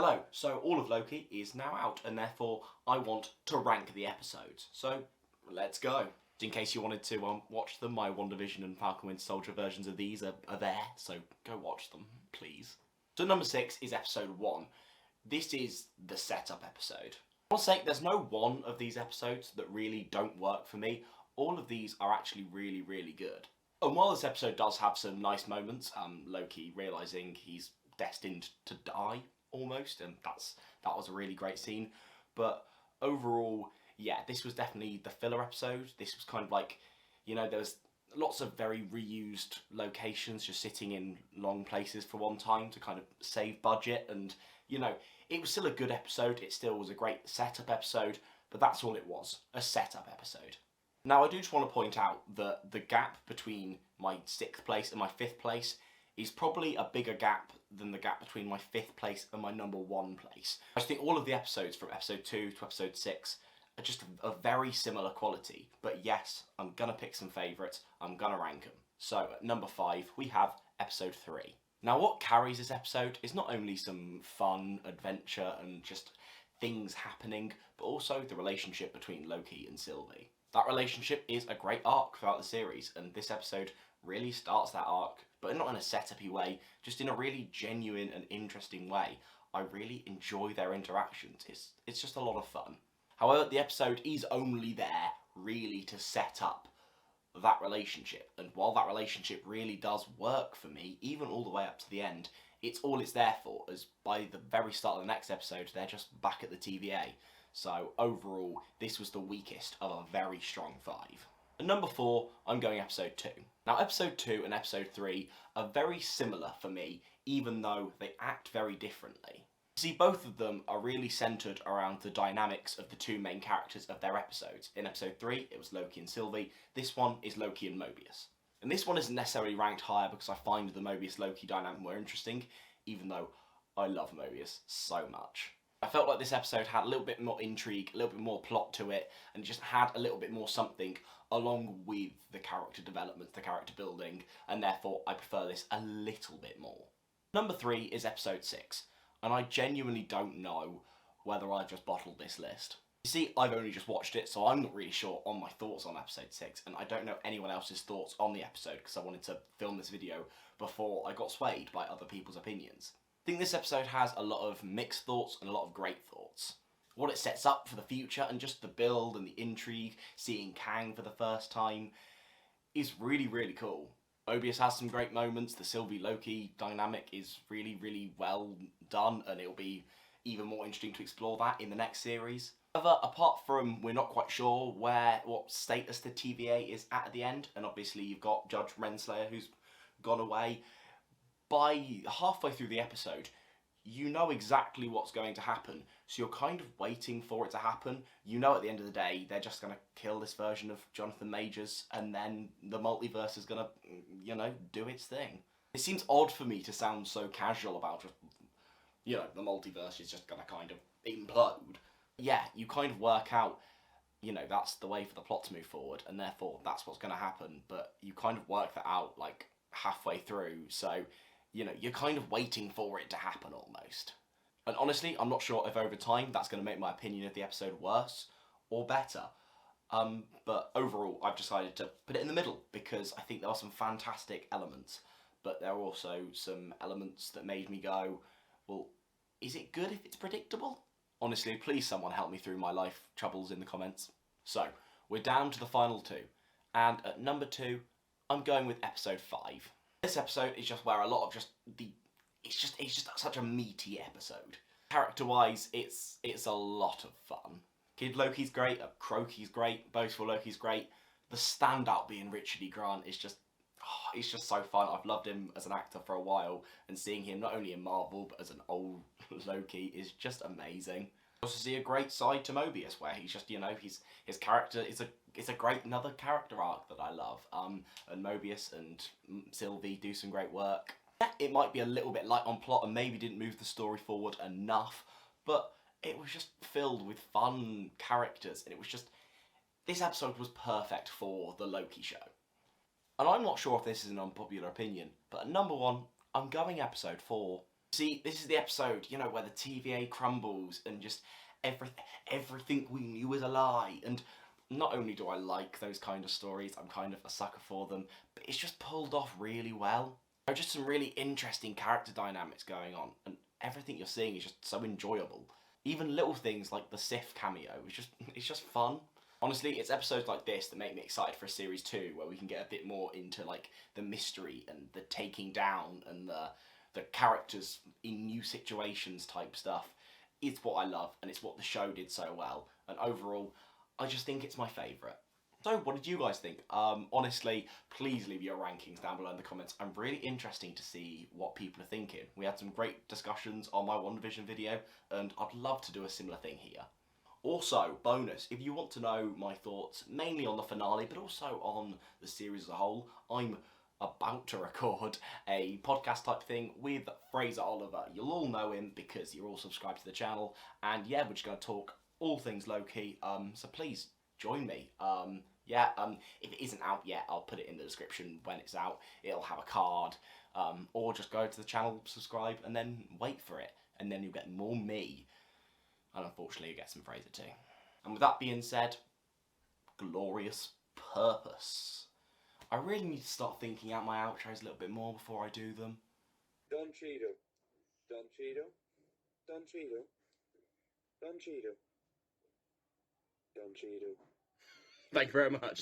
Hello, so all of Loki is now out, and therefore I want to rank the episodes. So, let's go. In case you wanted to watch them, my WandaVision and Falcon Winter Soldier versions of these are there, so go watch them, please. So number 6 is episode 1. This is the setup episode. I want to say there's no one of these episodes that really don't work for me. All of these are actually really, really good. And while this episode does have some nice moments, Loki realising he's destined to die, almost, and that was a really great scene, but overall, yeah, this was definitely the filler episode. This was kind of like, you know, there was lots of very reused locations just sitting in long places for one time to kind of save budget, and, you know, it was still a good episode. It still was a great setup episode, but that's all it was, a setup episode. Now, I do just want to point out that the gap between my 6th place and my 5th place is probably a bigger gap than the gap between my 5th place and my number 1 place. I just think all of the episodes from episode 2 to episode 6 are just a very similar quality. But yes, I'm gonna pick some favourites, I'm gonna rank them. So at number 5, we have episode 3. Now what carries this episode is not only some fun, adventure and just things happening, but also the relationship between Loki and Sylvie. That relationship is a great arc throughout the series, and this episode really starts that arc, but not in a setup-y way, just in a really genuine and interesting way. I really enjoy their interactions. It's just a lot of fun. However, the episode is only there really to set up that relationship, and while that relationship really does work for me, even all the way up to the end, it's all it's there for, as by the very start of the next episode, they're just back at the TVA. So overall, this was the weakest of a very strong 5. At number 4, I'm going episode 2. Now episode 2 and episode 3 are very similar for me, even though they act very differently. See, both of them are really centred around the dynamics of the two main characters of their episodes. In episode 3, it was Loki and Sylvie. This one is Loki and Morbius. And this one isn't necessarily ranked higher because I find the Morbius-Loki dynamic more interesting, even though I love Morbius so much. I felt like this episode had a little bit more intrigue, a little bit more plot to it, and just had a little bit more something along with the character development, the character building, and therefore I prefer this a little bit more. Number 3 is episode 6, and I genuinely don't know whether I've just bottled this list. You see, I've only just watched it, so I'm not really sure on my thoughts on episode 6, and I don't know anyone else's thoughts on the episode because I wanted to film this video before I got swayed by other people's opinions. I think this episode has a lot of mixed thoughts and a lot of great thoughts. What it sets up for the future and just the build and the intrigue, seeing Kang for the first time, is really, really cool. Morbius has some great moments, the Sylvie-Loki dynamic is really, really well done, and it'll be even more interesting to explore that in the next series. However, apart from we're not quite sure what status the TVA is at the end, and obviously you've got Judge Renslayer who's gone away, by halfway through the episode, you know exactly what's going to happen, so you're kind of waiting for it to happen. You know at the end of the day, they're just going to kill this version of Jonathan Majors, and then the multiverse is going to, you know, do its thing. It seems odd for me to sound so casual about just, you know, the multiverse is just going to kind of implode. Yeah, you kind of work out, you know, that's the way for the plot to move forward, and therefore that's what's going to happen, but you kind of work that out, like, halfway through, so you know, you're kind of waiting for it to happen almost. And honestly, I'm not sure if over time that's going to make my opinion of the episode worse or better. But overall, I've decided to put it in the middle because I think there are some fantastic elements, but there are also some elements that made me go, well, is it good if it's predictable? Honestly, please someone help me through my life troubles in the comments. So, we're down to the final 2. And at number 2, I'm going with episode 5. This episode is just where a lot of it's just such a meaty episode. Character-wise, it's a lot of fun. Kid Loki's great, Croaky's great, Boastful Loki's great. The standout being Richard E. Grant is just, it's just so fun. I've loved him as an actor for a while, and seeing him not only in Marvel, but as an old Loki is just amazing. I also see a great side to Morbius, where he's just, you know, his character is a great another character arc that I love. And Morbius and Sylvie do some great work. Yeah, it might be a little bit light on plot and maybe didn't move the story forward enough, but it was just filled with fun characters, and it was just, this episode was perfect for the Loki show. And I'm not sure if this is an unpopular opinion, but at number 1, I'm going episode 4. See, this is the episode, you know, where the TVA crumbles and just everything we knew is a lie. And not only do I like those kind of stories, I'm kind of a sucker for them, but it's just pulled off really well. There are just some really interesting character dynamics going on, and everything you're seeing is just so enjoyable. Even little things like the Sif cameo, it's just fun. Honestly, it's episodes like this that make me excited for a series 2, where we can get a bit more into like the mystery and the taking down and the characters in new situations type stuff. It's what I love, and it's what the show did so well. And overall, I just think it's my favourite. So, what did you guys think? Honestly, please leave your rankings down below in the comments. I'm really interested to see what people are thinking. We had some great discussions on my WandaVision video, and I'd love to do a similar thing here. Also, bonus, if you want to know my thoughts, mainly on the finale, but also on the series as a whole, I'm about to record a podcast type thing with Fraser Oliver. You'll all know him because you're all subscribed to the channel, and yeah, we're just going to talk all things Loki, so please join me. If it isn't out yet, I'll put it in the description when it's out. It'll have a card, or just go to the channel, subscribe, and then wait for it, and then you'll get more me, and unfortunately you get some Fraser too. And with that being said, glorious purpose. I really need to start thinking out my outros a little bit more before I do them. Don Cheeto. Don Cheeto. Don Cheeto. Don Cheeto. Don Cheeto. Thank you very much.